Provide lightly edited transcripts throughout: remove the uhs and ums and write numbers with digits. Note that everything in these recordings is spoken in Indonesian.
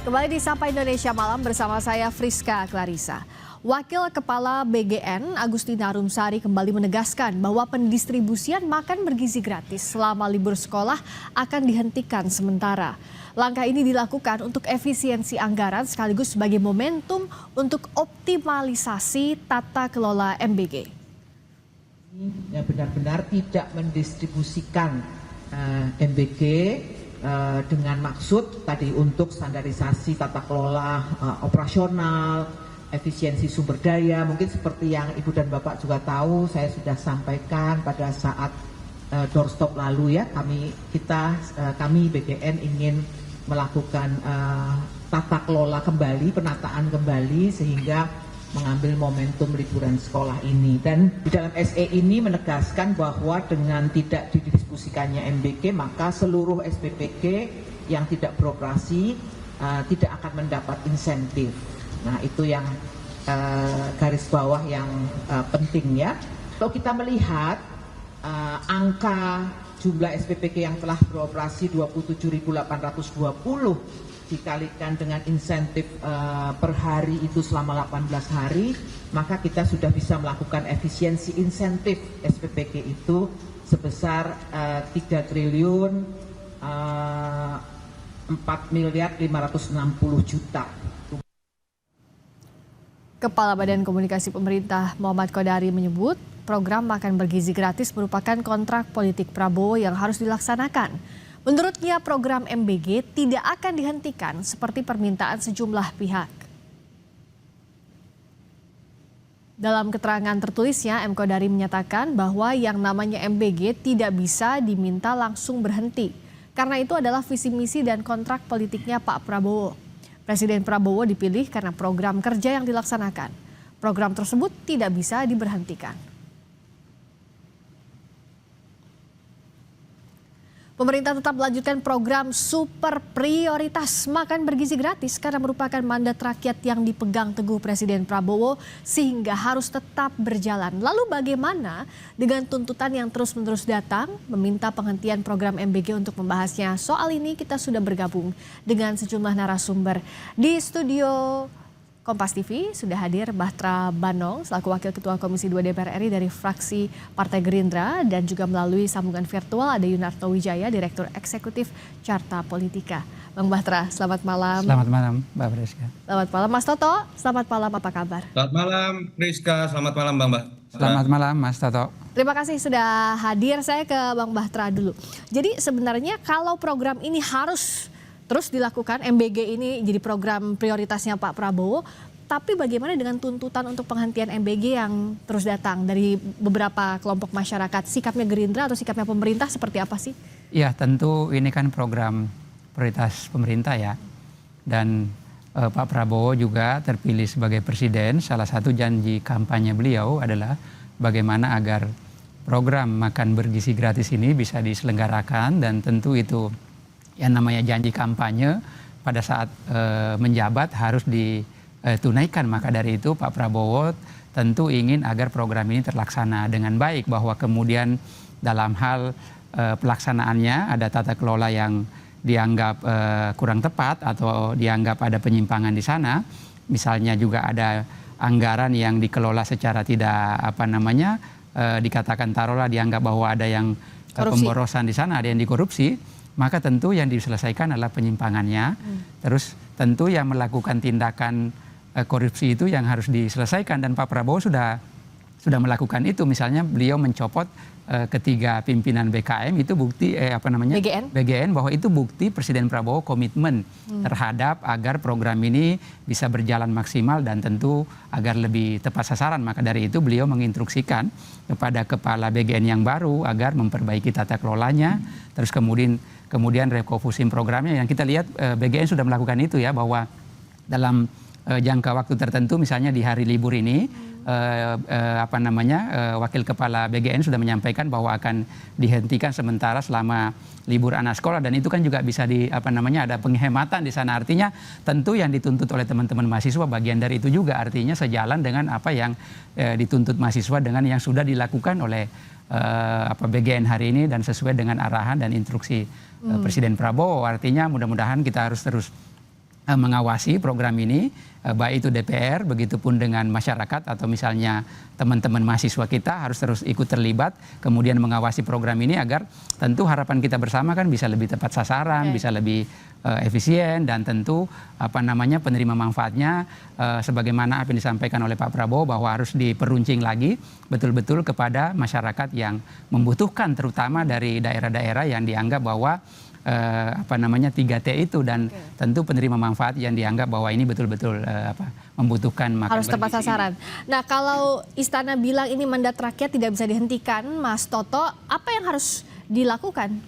Kembali di Sapa Indonesia Malam bersama saya Friska Clarissa. Wakil Kepala BGN Agustina Rumsari kembali menegaskan bahwa pendistribusian makan bergizi gratis selama libur sekolah akan dihentikan sementara. Langkah ini dilakukan untuk efisiensi anggaran sekaligus sebagai momentum untuk optimalisasi tata kelola MBG. Benar-benar tidak mendistribusikan MBG dengan maksud tadi untuk standarisasi tata kelola operasional, efisiensi sumber daya. Mungkin seperti yang Ibu dan Bapak juga tahu, saya sudah sampaikan pada saat doorstop lalu ya, kami BGN ingin melakukan tata kelola kembali, penataan kembali sehingga mengambil momentum liburan sekolah ini. Dan di dalam SE ini menegaskan bahwa dengan tidak didistribusikannya MBG maka seluruh SPPG yang tidak beroperasi tidak akan mendapat insentif. Nah itu yang garis bawah yang penting ya. Kalau kita melihat angka jumlah SPPG yang telah beroperasi 27.820 dikalikan dengan insentif per hari itu selama 18 hari, maka kita sudah bisa melakukan efisiensi insentif SPPG itu sebesar 3 triliun 4 miliar 560 juta. Kepala Badan Komunikasi Pemerintah Muhammad Kodari menyebut program makan bergizi gratis merupakan kontrak politik Prabowo yang harus dilaksanakan. Menurutnya program MBG tidak akan dihentikan seperti permintaan sejumlah pihak. Dalam keterangan tertulisnya, M. Kodari menyatakan bahwa yang namanya MBG tidak bisa diminta langsung berhenti. Karena itu adalah visi misi dan kontrak politiknya Pak Prabowo. Presiden Prabowo dipilih karena program kerja yang dilaksanakan. Program tersebut tidak bisa diberhentikan. Pemerintah tetap melanjutkan program super prioritas makan bergizi gratis karena merupakan mandat rakyat yang dipegang teguh Presiden Prabowo sehingga harus tetap berjalan. Lalu bagaimana dengan tuntutan yang terus-menerus datang meminta penghentian program MBG? Untuk membahasnya soal ini kita sudah bergabung dengan sejumlah narasumber. Di studio Kompas TV sudah hadir Bahtra Banong selaku Wakil Ketua Komisi 2 DPR RI dari fraksi Partai Gerindra, dan juga melalui sambungan virtual ada Yunarto Wijaya, Direktur Eksekutif Carta Politika. Bang Bahtra, selamat malam. Selamat malam Mbak Friska. Selamat malam Mas Toto, selamat malam, apa kabar? Selamat malam Friska, selamat malam Bang Bah. Selamat malam Mas Toto. Terima kasih sudah hadir. Saya ke Bang Bahtra dulu. Jadi sebenarnya kalau program ini harus terus dilakukan, MBG ini jadi program prioritasnya Pak Prabowo, tapi bagaimana dengan tuntutan untuk penghentian MBG yang terus datang dari beberapa kelompok masyarakat? Sikapnya Gerindra atau sikapnya pemerintah seperti apa sih? Ya tentu ini kan program prioritas pemerintah ya. Dan Pak Prabowo juga terpilih sebagai presiden, salah satu janji kampanye beliau adalah bagaimana agar program makan bergizi gratis ini bisa diselenggarakan, dan tentu itu yang namanya janji kampanye pada saat menjabat harus ditunaikan. Maka dari itu Pak Prabowo tentu ingin agar program ini terlaksana dengan baik, bahwa kemudian dalam hal pelaksanaannya ada tata kelola yang dianggap kurang tepat atau dianggap ada penyimpangan di sana. Misalnya juga ada anggaran yang dikelola secara tidak dikatakan taruhlah dianggap bahwa ada yang pemborosan di sana, ada yang dikorupsi. Maka tentu yang diselesaikan adalah penyimpangannya. Terus tentu yang melakukan tindakan korupsi itu yang harus diselesaikan, dan Pak Prabowo sudah melakukan itu. Misalnya beliau mencopot ketiga pimpinan BKM, itu bukti BGN, bahwa itu bukti Presiden Prabowo komitmen terhadap agar program ini bisa berjalan maksimal dan tentu agar lebih tepat sasaran. Maka dari itu beliau menginstruksikan kepada kepala BGN yang baru agar memperbaiki tata kelolanya, terus kemudian refocusing programnya. Yang kita lihat BGN sudah melakukan itu ya, bahwa dalam jangka waktu tertentu, misalnya di hari libur ini Wakil Kepala BGN sudah menyampaikan bahwa akan dihentikan sementara selama libur anak sekolah, dan itu kan juga bisa ada penghematan di sana. Artinya tentu yang dituntut oleh teman-teman mahasiswa bagian dari itu juga, artinya sejalan dengan apa yang dituntut mahasiswa dengan yang sudah dilakukan oleh BGN hari ini dan sesuai dengan arahan dan instruksi Presiden Prabowo. Artinya mudah-mudahan kita harus terus mengawasi program ini, baik itu DPR, begitupun dengan masyarakat atau misalnya teman-teman mahasiswa kita harus terus ikut terlibat, kemudian mengawasi program ini agar tentu harapan kita bersama kan bisa lebih tepat sasaran, bisa lebih efisien, dan tentu penerima manfaatnya sebagaimana apa yang disampaikan oleh Pak Prabowo bahwa harus diperuncing lagi betul-betul kepada masyarakat yang membutuhkan, terutama dari daerah-daerah yang dianggap bahwa 3T itu, dan tentu penerima manfaat yang dianggap bahwa ini betul-betul membutuhkan makan harus tepat sasaran. Nah, kalau Istana bilang ini mandat rakyat tidak bisa dihentikan, Mas Toto, apa yang harus dilakukan?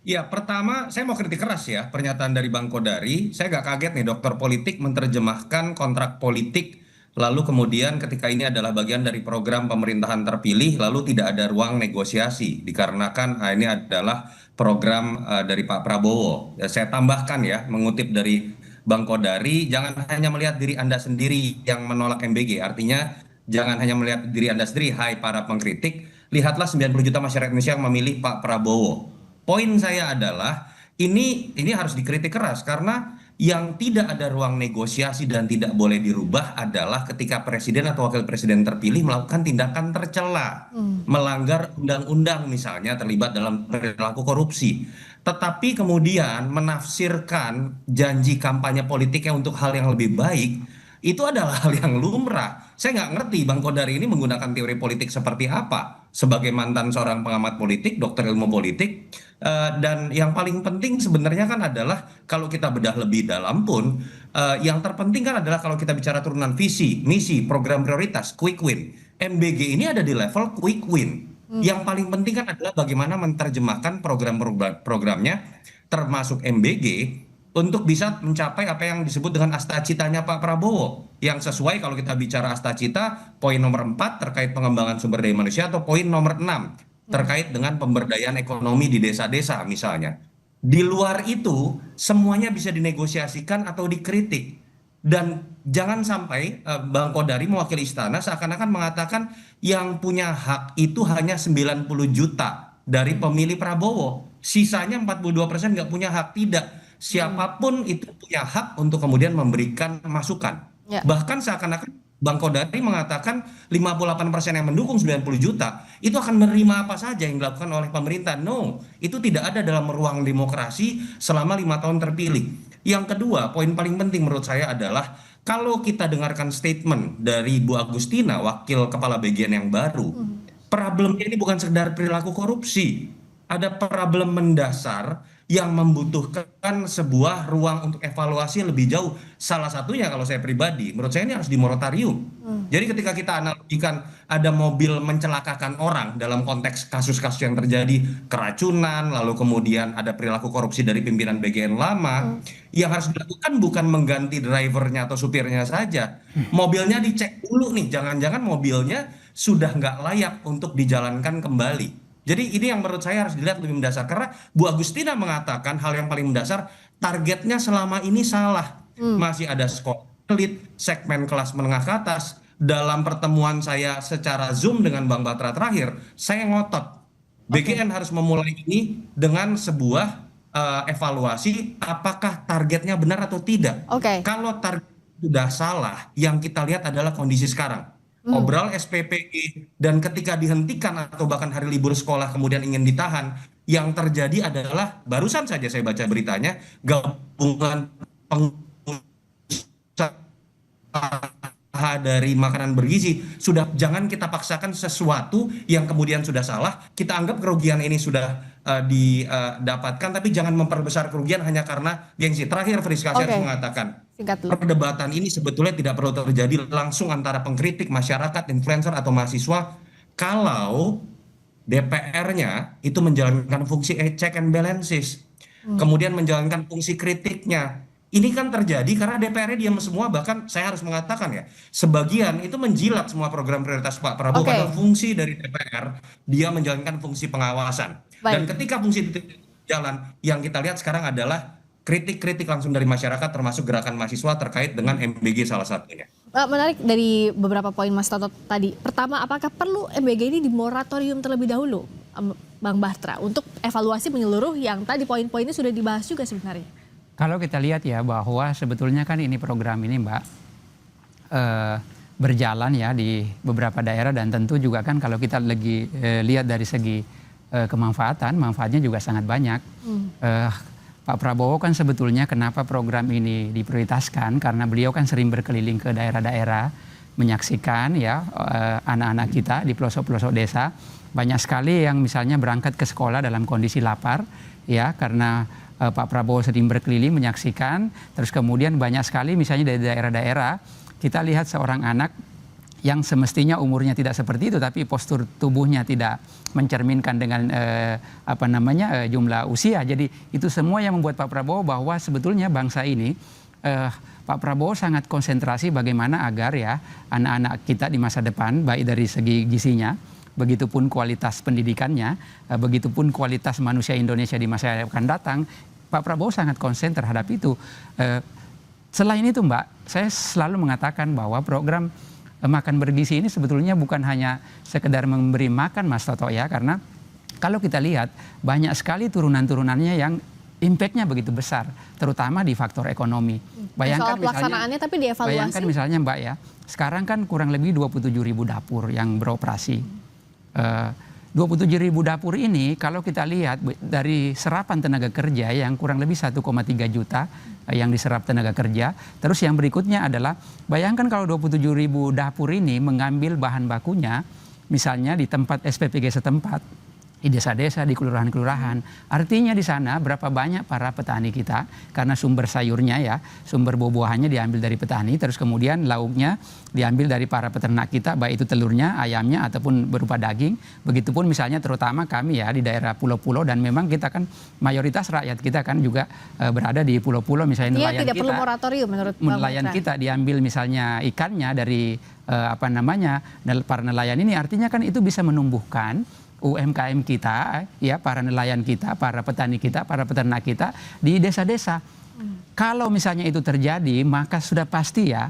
Ya, pertama saya mau kritik keras ya pernyataan dari Bang Kodari. Saya nggak kaget nih dokter politik menerjemahkan kontrak politik, lalu kemudian ketika ini adalah bagian dari program pemerintahan terpilih, lalu tidak ada ruang negosiasi dikarenakan ini adalah program dari Pak Prabowo. Saya tambahkan ya, mengutip dari Bang Kodari, jangan hanya melihat diri Anda sendiri yang menolak MBG. Artinya jangan hanya melihat diri Anda sendiri, hai para pengkritik, lihatlah 90 juta masyarakat Indonesia yang memilih Pak Prabowo. Poin saya adalah ini harus dikritik keras karena yang tidak ada ruang negosiasi dan tidak boleh dirubah adalah ketika presiden atau wakil presiden terpilih melakukan tindakan tercela, melanggar undang-undang misalnya, terlibat dalam perilaku korupsi. Tetapi kemudian menafsirkan janji kampanye politiknya untuk hal yang lebih baik, itu adalah hal yang lumrah. Saya nggak ngerti Bang Kodari ini menggunakan teori politik seperti apa. Sebagai mantan seorang pengamat politik, dokter ilmu politik, dan yang paling penting sebenarnya kan adalah kalau kita bedah lebih dalam pun, yang terpenting kan adalah kalau kita bicara turunan visi, misi, program prioritas, quick win. MBG ini ada di level quick win. Yang paling penting kan adalah bagaimana menerjemahkan program-programnya, termasuk MBG, untuk bisa mencapai apa yang disebut dengan asta-citanya Pak Prabowo. Yang sesuai kalau kita bicara asta-cita, poin nomor 4 terkait pengembangan sumber daya manusia, atau poin nomor 6 terkait dengan pemberdayaan ekonomi di desa-desa misalnya. Di luar itu, semuanya bisa dinegosiasikan atau dikritik. Dan jangan sampai Bang Kodari mewakili istana seakan-akan mengatakan yang punya hak itu hanya 90 juta dari pemilih Prabowo. Sisanya 42% nggak punya hak. Tidak. Siapapun itu punya hak untuk kemudian memberikan masukan. Bahkan seakan-akan Bang Kodari mengatakan 58% yang mendukung 90 juta itu akan menerima apa saja yang dilakukan oleh pemerintah. No, itu tidak ada dalam ruang demokrasi selama 5 tahun terpilih. Yang kedua, poin paling penting menurut saya adalah kalau kita dengarkan statement dari Bu Agustina, wakil kepala BGN yang baru, problemnya ini bukan sekedar perilaku korupsi. Ada problem mendasar yang membutuhkan sebuah ruang untuk evaluasi lebih jauh. Salah satunya kalau saya pribadi, menurut saya ini harus di moratorium. Jadi ketika kita analogikan ada mobil mencelakakan orang dalam konteks kasus-kasus yang terjadi, keracunan, lalu kemudian ada perilaku korupsi dari pimpinan BGN lama, yang harus dilakukan bukan mengganti drivernya atau supirnya saja. Mobilnya dicek dulu nih, jangan-jangan mobilnya sudah nggak layak untuk dijalankan kembali. Jadi ini yang menurut saya harus dilihat lebih mendasar. Karena Bu Agustina mengatakan hal yang paling mendasar, targetnya selama ini salah. Masih ada sekolah elit, segmen kelas menengah ke atas. Dalam pertemuan saya secara Zoom dengan Bang Batra terakhir, saya ngotot. BGN harus memulai ini dengan sebuah evaluasi apakah targetnya benar atau tidak. Kalau target sudah salah, yang kita lihat adalah kondisi sekarang. Obral SPPG, dan ketika dihentikan atau bahkan hari libur sekolah kemudian ingin ditahan, yang terjadi adalah barusan saja saya baca beritanya, gabungan pengusaha dari makanan bergizi sudah, jangan kita paksakan sesuatu yang kemudian sudah salah, kita anggap kerugian ini sudah didapatkan, tapi jangan memperbesar kerugian hanya karena gengsi. Terakhir Friska, saya harus mengatakan perdebatan ini sebetulnya tidak perlu terjadi langsung antara pengkritik, masyarakat, influencer atau mahasiswa kalau DPR-nya itu menjalankan fungsi check and balances, kemudian menjalankan fungsi kritiknya. Ini kan terjadi karena DPR-nya diam semua, bahkan saya harus mengatakan ya, sebagian itu menjilat semua program prioritas Pak Prabowo. Padahal fungsi dari DPR, dia menjalankan fungsi pengawasan. Dan ketika fungsi itu jalan, yang kita lihat sekarang adalah kritik-kritik langsung dari masyarakat, termasuk gerakan mahasiswa terkait dengan MBG salah satunya. Menarik dari beberapa poin Mas Toto tadi. Pertama, apakah perlu MBG ini di moratorium terlebih dahulu, Bang Batra, untuk evaluasi menyeluruh yang tadi poin-poinnya sudah dibahas juga sebenarnya? Kalau kita lihat ya bahwa sebetulnya kan ini program ini Mbak berjalan ya di beberapa daerah, dan tentu juga kan kalau kita lagi lihat dari segi manfaatnya juga sangat banyak. Pak Prabowo kan sebetulnya kenapa program ini diprioritaskan, karena beliau kan sering berkeliling ke daerah-daerah menyaksikan ya anak-anak kita di pelosok-pelosok desa. Banyak sekali yang misalnya berangkat ke sekolah dalam kondisi lapar ya, karena Pak Prabowo sering berkeliling menyaksikan. Terus kemudian banyak sekali misalnya dari daerah-daerah kita lihat seorang anak yang semestinya umurnya tidak seperti itu, tapi postur tubuhnya tidak mencerminkan dengan jumlah usia. Jadi itu semua yang membuat Pak Prabowo bahwa sebetulnya bangsa ini Pak Prabowo sangat konsentrasi bagaimana agar ya anak-anak kita di masa depan baik dari segi gizinya, begitupun kualitas pendidikannya, begitupun kualitas manusia Indonesia di masa yang akan datang. Pak Prabowo sangat konsen terhadap itu. Selain itu Mbak, saya selalu mengatakan bahwa program makan bergizi ini sebetulnya bukan hanya sekedar memberi makan Mas Toto ya, karena kalau kita lihat banyak sekali turunan-turunannya yang impact-nya begitu besar, terutama di faktor ekonomi. Bayangkan soal pelaksanaannya tapi dievaluasi. Bayangkan misalnya Mbak ya, sekarang kan kurang lebih 27.000 dapur yang beroperasi. 27.000 dapur ini kalau kita lihat dari serapan tenaga kerja yang kurang lebih 1,3 juta yang diserap tenaga kerja. Terus yang berikutnya adalah bayangkan kalau 27.000 dapur ini mengambil bahan bakunya misalnya di tempat SPPG setempat, di desa-desa, di kelurahan-kelurahan. Artinya di sana berapa banyak para petani kita, karena sumber sayurnya ya, sumber buah-buahannya diambil dari petani, terus kemudian lauknya diambil dari para peternak kita, baik itu telurnya, ayamnya, ataupun berupa daging. Begitupun misalnya terutama kami ya di daerah pulau-pulau, dan memang kita kan mayoritas rakyat kita kan juga berada di pulau-pulau, misalnya nelayan tidak kita. perlu moratorium menurut nelayan kita diambil misalnya ikannya dari para nelayan ini, artinya kan itu bisa menumbuhkan UMKM kita, ya para nelayan kita, para petani kita, para peternak kita di desa-desa. Kalau misalnya itu terjadi, maka sudah pasti ya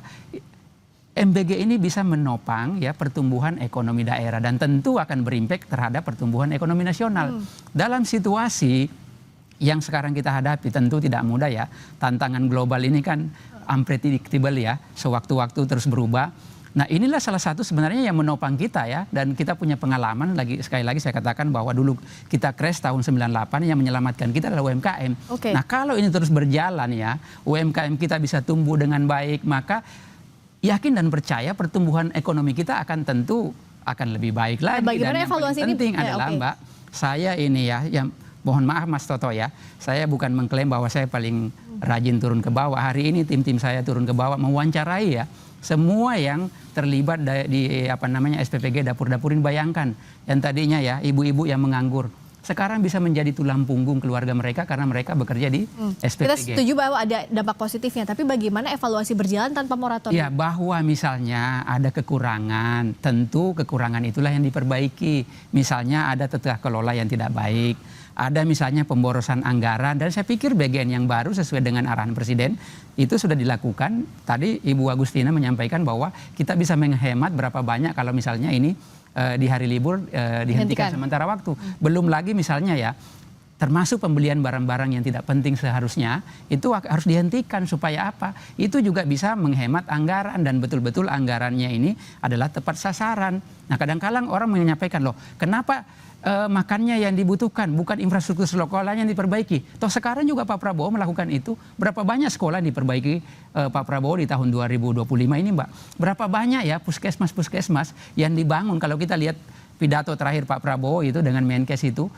MBG ini bisa menopang ya pertumbuhan ekonomi daerah, dan tentu akan berimpact terhadap pertumbuhan ekonomi nasional. Dalam situasi yang sekarang kita hadapi tentu tidak mudah ya. Tantangan global ini kan unpredictable ya, sewaktu-waktu terus berubah. Nah inilah salah satu sebenarnya yang menopang kita ya, dan kita punya pengalaman, sekali lagi saya katakan bahwa dulu kita crash tahun 98, yang menyelamatkan kita adalah UMKM. Nah kalau ini terus berjalan ya, UMKM kita bisa tumbuh dengan baik, maka yakin dan percaya pertumbuhan ekonomi kita akan lebih baik lagi. Bagaimana dan yang paling penting adalah Mbak, saya ini ya, yang mohon maaf Mas Toto ya, saya bukan mengklaim bahwa saya paling rajin turun ke bawah. Hari ini tim-tim saya turun ke bawah mewawancarai ya semua yang terlibat di SPPG dapur-dapur ini. Bayangkan yang tadinya ya ibu-ibu yang menganggur sekarang bisa menjadi tulang punggung keluarga mereka karena mereka bekerja di SPPG. Kita setuju bahwa ada dampak positifnya, tapi bagaimana evaluasi berjalan tanpa moratorium? Ya, bahwa misalnya ada kekurangan, tentu kekurangan itulah yang diperbaiki. Misalnya ada tata kelola yang tidak baik, ada misalnya pemborosan anggaran, dan saya pikir bagian yang baru sesuai dengan arahan Presiden itu sudah dilakukan. Tadi Ibu Agustina menyampaikan bahwa kita bisa menghemat berapa banyak kalau misalnya ini di hari libur dihentikan sementara waktu. Belum lagi misalnya ya, termasuk pembelian barang-barang yang tidak penting seharusnya itu harus dihentikan. Supaya apa? Itu juga bisa menghemat anggaran, dan betul-betul anggarannya ini adalah tepat sasaran. Nah kadang-kadang orang menyampaikan, loh kenapa makannya yang dibutuhkan bukan infrastruktur sekolahnya yang diperbaiki? Toh sekarang juga Pak Prabowo melakukan itu. Berapa banyak sekolah yang diperbaiki Pak Prabowo di tahun 2025 ini Mbak? Berapa banyak ya puskesmas-puskesmas yang dibangun? Kalau kita lihat pidato terakhir Pak Prabowo itu dengan Menkes itu,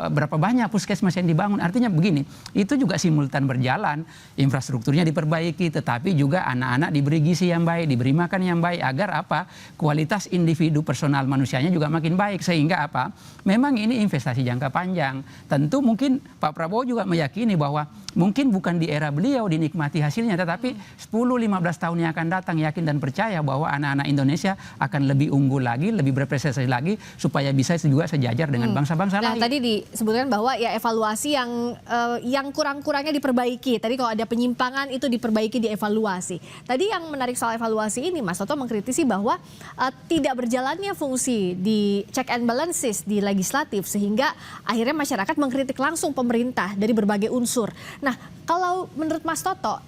berapa banyak puskesmas yang dibangun. Artinya begini, itu juga simultan berjalan, infrastrukturnya diperbaiki, tetapi juga anak-anak diberi gizi yang baik, diberi makan yang baik, agar apa? Kualitas individu personal manusianya juga makin baik. Sehingga apa? Memang ini investasi jangka panjang. Tentu mungkin Pak Prabowo juga meyakini bahwa mungkin bukan di era beliau dinikmati hasilnya, tetapi 10-15 tahun yang akan datang, yakin dan percaya bahwa anak-anak Indonesia akan lebih unggul lagi, lebih berprestasi lagi, supaya bisa juga sejajar dengan bangsa-bangsa lain. Tadi tadi disebutkan bahwa ya evaluasi yang kurang-kurangnya diperbaiki. Tadi kalau ada penyimpangan itu diperbaiki, dievaluasi. Tadi yang menarik soal evaluasi ini, Mas Toto mengkritisi bahwa tidak berjalannya fungsi di check and balances di legislatif sehingga akhirnya masyarakat mengkritik langsung pemerintah dari berbagai unsur. Nah, kalau menurut Mas Toto,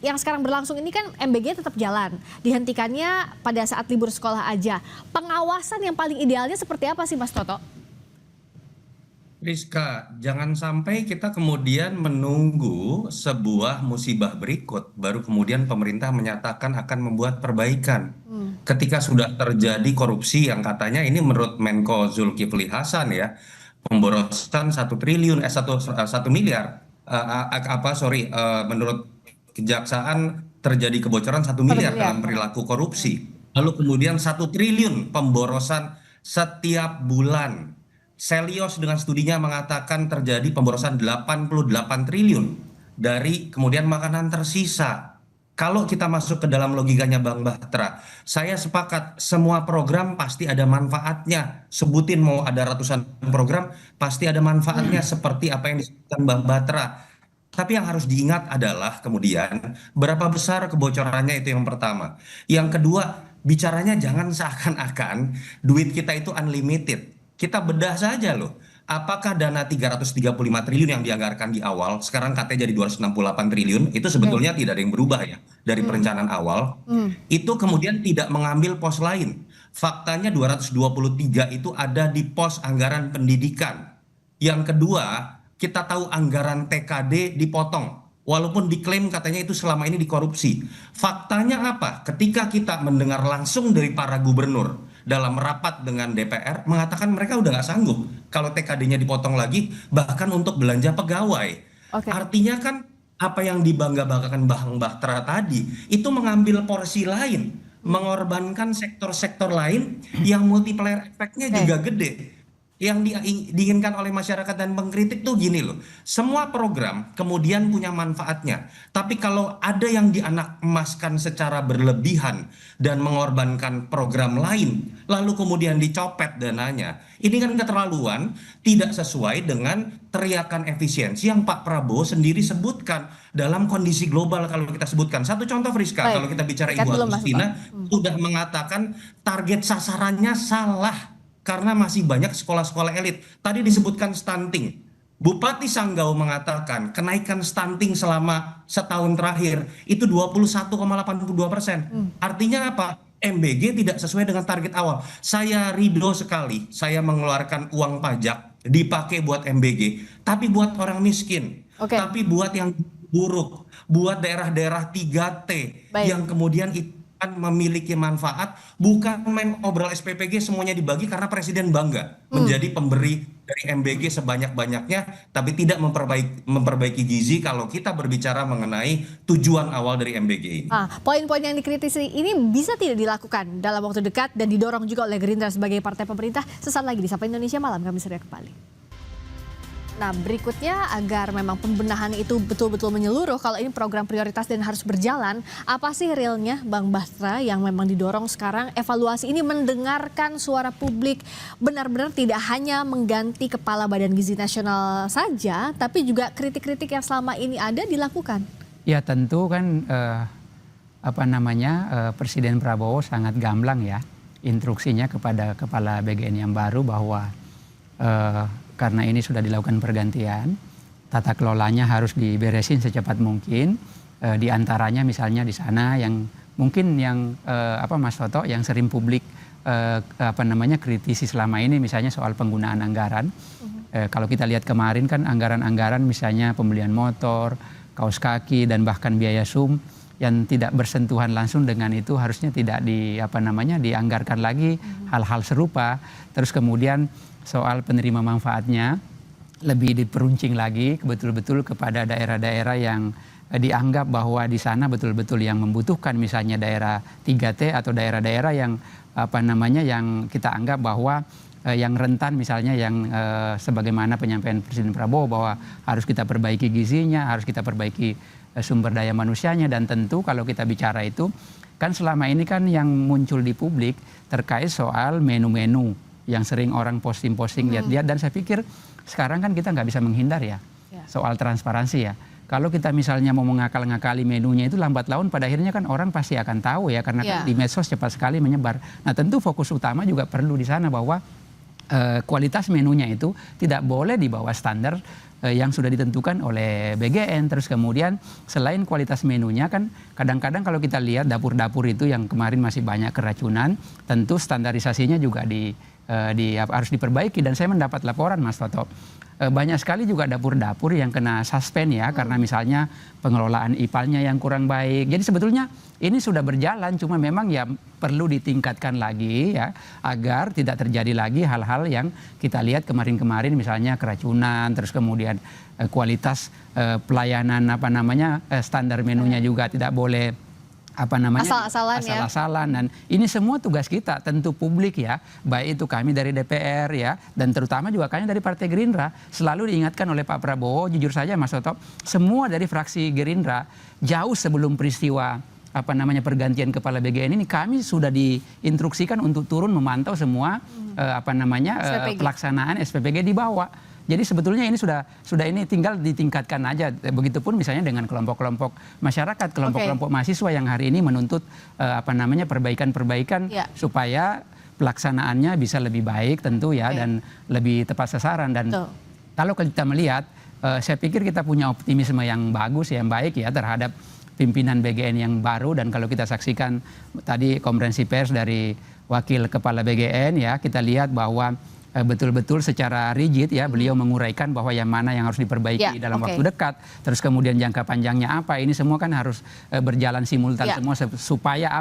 yang sekarang berlangsung ini kan MBG tetap jalan, dihentikannya pada saat libur sekolah aja. Pengawasan yang paling idealnya seperti apa sih Mas Toto? Rizka, jangan sampai kita kemudian menunggu sebuah musibah berikut, baru kemudian pemerintah menyatakan akan membuat perbaikan. Ketika sudah terjadi korupsi yang katanya ini menurut Menko Zulkifli Hasan ya, pemborosan 1 triliun, 1 miliar, menurut Kejaksaan terjadi kebocoran 1 miliar dalam perilaku korupsi. Lalu kemudian 1 triliun pemborosan setiap bulan. Selios dengan studinya mengatakan terjadi pemborosan 88 triliun dari kemudian makanan tersisa. Kalau kita masuk ke dalam logikanya Bang Bahtera, saya sepakat semua program pasti ada manfaatnya. Sebutin mau ada ratusan program, pasti ada manfaatnya seperti apa yang disebutkan Bang Bahtera. Tapi yang harus diingat adalah kemudian berapa besar kebocorannya, itu yang pertama. Yang kedua, bicaranya jangan seakan-akan duit kita itu unlimited. Kita bedah saja loh. Apakah dana 335 triliun yang dianggarkan di awal, sekarang katanya jadi 268 triliun, itu sebetulnya tidak ada yang berubah ya dari perencanaan awal. Itu kemudian tidak mengambil pos lain. Faktanya 223 itu ada di pos anggaran pendidikan. Yang kedua, kita tahu anggaran TKD dipotong, walaupun diklaim katanya itu selama ini dikorupsi. Faktanya apa? Ketika kita mendengar langsung dari para gubernur dalam rapat dengan DPR, mengatakan mereka udah nggak sanggup kalau TKD-nya dipotong lagi, bahkan untuk belanja pegawai. Artinya kan apa yang dibangga-banggakan Bang Bahtera tadi, itu mengambil porsi lain, mengorbankan sektor-sektor lain yang multiplier efeknya juga gede. Yang diinginkan oleh masyarakat dan pengkritik tuh gini loh, semua program kemudian punya manfaatnya, tapi kalau ada yang dianak emaskan secara berlebihan dan mengorbankan program lain, lalu kemudian dicopet dananya, ini kan keterlaluan, tidak sesuai dengan teriakan efisiensi yang Pak Prabowo sendiri sebutkan dalam kondisi global. Kalau kita sebutkan satu contoh Friska, kalau kita bicara Ibu Agustina sudah mengatakan target sasarannya salah. Karena masih banyak sekolah-sekolah elit. Tadi disebutkan stunting. Bupati Sanggau mengatakan kenaikan stunting selama setahun terakhir itu 21,82%. Artinya apa? MBG tidak sesuai dengan target awal. Saya ridho sekali, saya mengeluarkan uang pajak dipakai buat MBG. Tapi buat orang miskin. Tapi buat yang buruk. Buat daerah-daerah 3T yang kemudian itu memiliki manfaat, bukan main obral SPPG semuanya dibagi karena presiden bangga menjadi pemberi dari MBG sebanyak-banyaknya, tapi tidak memperbaiki gizi kalau kita berbicara mengenai tujuan awal dari MBG ini. Poin-poin yang dikritisi ini bisa tidak dilakukan dalam waktu dekat dan didorong juga oleh Gerindra sebagai partai pemerintah. Sesaat lagi di Sapa Indonesia Malam kami segera kembali. Nah, berikutnya agar memang pembenahan itu betul-betul menyeluruh, kalau ini program prioritas dan harus berjalan, apa sih realnya Bang Bahtera yang memang didorong sekarang? Evaluasi ini mendengarkan suara publik, benar-benar tidak hanya mengganti kepala Badan Gizi Nasional saja, tapi juga kritik-kritik yang selama ini ada dilakukan. Ya tentu kan Presiden Prabowo sangat gamblang ya instruksinya kepada kepala BGN yang baru bahwa karena ini sudah dilakukan pergantian, tata kelolanya harus diberesin secepat mungkin. Di antaranya misalnya di sana yang mungkin yang Mas Toto yang sering publik kritisi selama ini, misalnya soal penggunaan anggaran. Kalau kita lihat kemarin kan anggaran-anggaran misalnya pembelian motor, kaos kaki dan bahkan biaya SUM yang tidak bersentuhan langsung dengan itu harusnya tidak dianggarkan lagi hal-hal serupa. Terus kemudian soal penerima manfaatnya lebih diperuncing lagi betul-betul kepada daerah-daerah yang dianggap bahwa di sana betul-betul yang membutuhkan, misalnya daerah 3T atau daerah-daerah yang yang kita anggap bahwa yang rentan, misalnya yang sebagaimana penyampaian Presiden Prabowo bahwa harus kita perbaiki gizinya, harus kita perbaiki sumber daya manusianya. Dan tentu kalau kita bicara itu kan selama ini kan yang muncul di publik terkait soal menu-menu yang sering orang posting-posting lihat-lihat, dan saya pikir sekarang kan kita nggak bisa menghindar ya soal transparansi ya. Kalau kita misalnya mau mengakal-ngakali menunya itu lambat laun pada akhirnya kan orang pasti akan tahu ya, karena kan di medsos cepat sekali menyebar. Nah tentu fokus utama juga perlu di sana bahwa kualitas menunya itu tidak boleh di bawah standar yang sudah ditentukan oleh BGN. Terus kemudian selain kualitas menunya kan kadang-kadang kalau kita lihat dapur-dapur itu yang kemarin masih banyak keracunan, tentu standarisasinya juga harus diperbaiki. Dan saya mendapat laporan Mas Toto, banyak sekali juga dapur-dapur yang kena suspend ya, karena misalnya pengelolaan IPAL-nya yang kurang baik. Jadi sebetulnya ini sudah berjalan, cuma memang ya perlu ditingkatkan lagi ya, agar tidak terjadi lagi hal-hal yang kita lihat kemarin-kemarin, misalnya keracunan, terus kemudian kualitas pelayanan standar menunya juga tidak boleh asal-asalan. Dan ini semua tugas kita, tentu publik ya, baik itu kami dari DPR ya, dan terutama juga kami dari Partai Gerindra, selalu diingatkan oleh Pak Prabowo. Jujur saja Mas Toto, semua dari fraksi Gerindra jauh sebelum peristiwa pergantian kepala BGN ini, kami sudah diinstruksikan untuk turun memantau semua pelaksanaan SPPG di bawah. Jadi sebetulnya ini sudah ini tinggal ditingkatkan aja. Begitupun misalnya dengan kelompok-kelompok masyarakat, kelompok-kelompok mahasiswa yang hari ini menuntut perbaikan-perbaikan supaya pelaksanaannya bisa lebih baik tentu ya, dan lebih tepat sasaran. Dan kalau kita melihat, saya pikir kita punya optimisme yang bagus, yang baik ya terhadap pimpinan BGN yang baru. Dan kalau kita saksikan tadi konferensi pers dari Wakil Kepala BGN ya, kita lihat bahwa betul-betul secara rigid ya beliau menguraikan bahwa yang mana yang harus diperbaiki dalam waktu dekat, terus kemudian jangka panjangnya apa, ini semua kan harus berjalan simultan semua supaya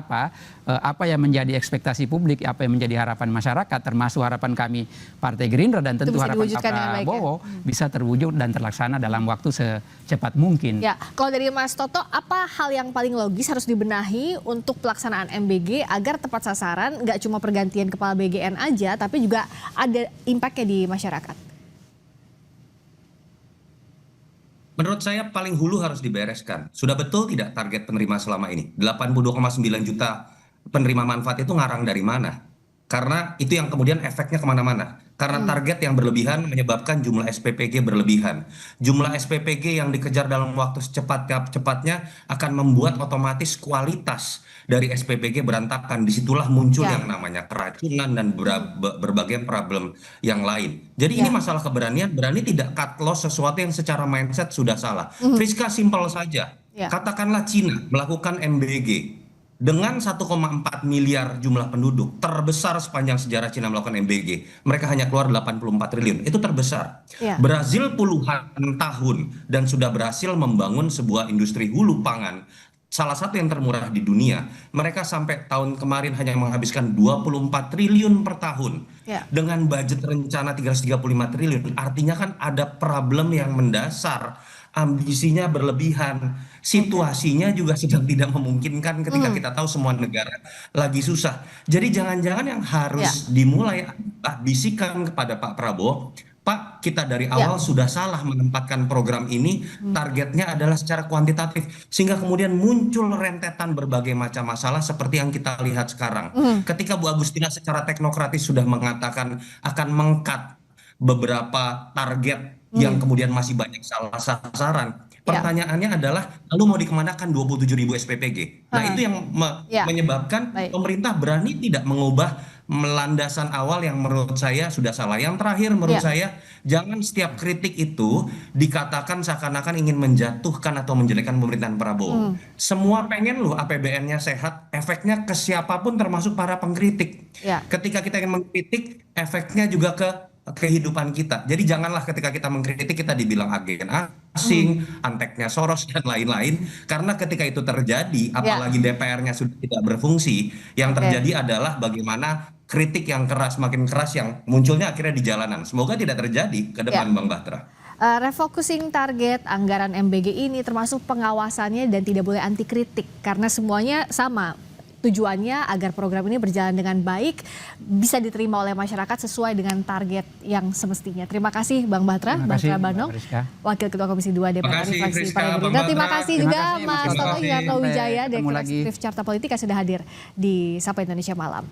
apa yang menjadi ekspektasi publik, apa yang menjadi harapan masyarakat, termasuk harapan kami Partai Gerindra dan tentu harapan Pak Prabowo bisa terwujud dan terlaksana dalam waktu secepat mungkin. Ya, kalau dari Mas Toto, apa hal yang paling logis harus dibenahi untuk pelaksanaan MBG agar tepat sasaran, nggak cuma pergantian kepala BGN aja, tapi juga ada impact-nya di masyarakat? Menurut saya paling hulu harus dibereskan. Sudah betul tidak target penerima selama ini? 82,9 juta penerima manfaat itu ngarang dari mana? Karena itu yang kemudian efeknya kemana-mana. Karena target yang berlebihan menyebabkan jumlah SPPG berlebihan. Jumlah SPPG yang dikejar dalam waktu secepatnya akan membuat otomatis kualitas dari SPPG berantakan. Disitulah muncul yang namanya keracunan dan berbagai problem yang lain. Jadi ini masalah keberanian, berani tidak cut loss sesuatu yang secara mindset sudah salah. Friska simpel saja. Katakanlah Cina melakukan MBG. Dengan 1,4 miliar jumlah penduduk, terbesar sepanjang sejarah Cina melakukan MBG. Mereka hanya keluar 84 triliun, itu terbesar. Brazil puluhan tahun dan sudah berhasil membangun sebuah industri hulu pangan, salah satu yang termurah di dunia. Mereka sampai tahun kemarin hanya menghabiskan 24 triliun per tahun. Dengan budget rencana 335 triliun, artinya kan ada problem yang mendasar. Ambisinya berlebihan, situasinya juga sedang tidak memungkinkan ketika kita tahu semua negara lagi susah. Jadi jangan-jangan yang harus dimulai bisikan kepada Pak Prabowo, Pak, kita dari awal sudah salah menempatkan program ini, targetnya adalah secara kuantitatif, sehingga kemudian muncul rentetan berbagai macam masalah seperti yang kita lihat sekarang. Ketika Bu Agustina secara teknokratis sudah mengatakan akan meng-cut beberapa target yang kemudian masih banyak salah sasaran. Pertanyaannya adalah, lalu mau dikemanakan 27.000 SPPG? Nah itu yang menyebabkan pemerintah berani tidak mengubah landasan awal yang menurut saya sudah salah. Yang terakhir menurut saya, jangan setiap kritik itu dikatakan seakan-akan ingin menjatuhkan atau menjelekkan pemerintahan Prabowo. Semua pengen loh APBN-nya sehat, efeknya ke siapapun termasuk para pengkritik. Ketika kita ingin mengkritik, efeknya juga ke kehidupan kita. Jadi janganlah ketika kita mengkritik kita dibilang agen asing, anteknya Soros dan lain-lain. Karena ketika itu terjadi, apalagi DPR-nya sudah tidak berfungsi, yang terjadi adalah bagaimana kritik yang keras, makin keras yang munculnya akhirnya di jalanan. Semoga tidak terjadi ke depan Bang Bahtera. Refocusing target anggaran MBG ini termasuk pengawasannya dan tidak boleh anti kritik karena semuanya sama. Tujuannya agar program ini berjalan dengan baik, bisa diterima oleh masyarakat sesuai dengan target yang semestinya. Terima kasih Bang Bahtera, Bahtera Banong, Wakil Ketua Komisi 2 DPR RI fraksi Partai Gerindra. Terima kasih juga Mas Toto Yatno Wijaya, Direktur Eksekutif Carta Politika sudah hadir di Sapa Indonesia Malam.